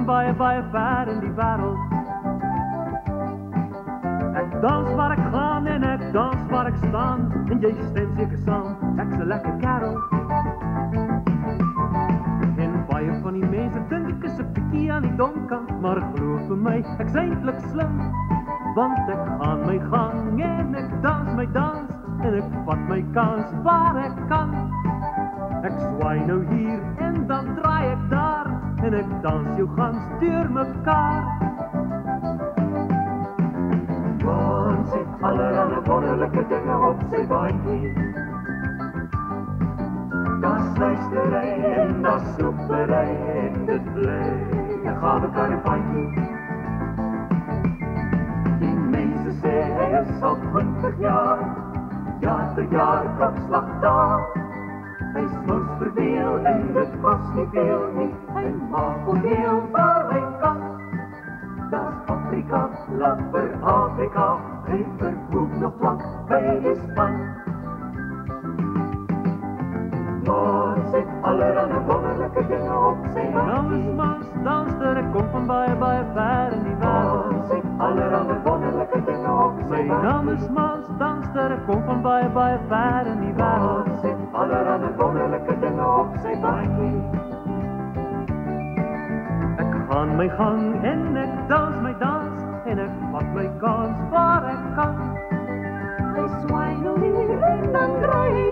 baie, baie ver in die wêreld. Ek dans waar ek gaan en ek dans waar ek staan, en jy stem seker saam, ek's 'n lekker kerel. En baie van die mense dink ek is 'n bietjie aan die dom kant, maar glo vir my, ek's eintlik slim, want ek gaan my gang en ek dans my dans, en ek vat my kans waar ek kan. Ek swaai nou hier en dan draai ek daar, en ek dans jou gans deur mekaar. Dans het allerhande wonderlike dinge op sy bandjie. Daar sluistery en daar soepery en dit bly 'n gawe karrepaatjie. Die mense sê hy is al 20 jaar, jaar te jaar klokslag daar. Hy smous verveel en dit kos nie veel nie, hy maak al heel waar hy kan. Daar's Afrika, laat vir Afrika, hy verkoop nog vlak by die span. Dans het allerhande wonderlike dinge op sy bandjie. Dans, danster, ek kom van baie, baie ver in die wêreld. Dans het allerhande wonderlike dinge op sy bandjie. Danster, ek kom van baie, baie ver in die wêreld. Dans het allerhande wonderlike dinge op sy bandjie. Ek gaan my gang en ek dans my dans, en ek vat my kans waar ek kan. Hy swaai nou hier en dan draai hy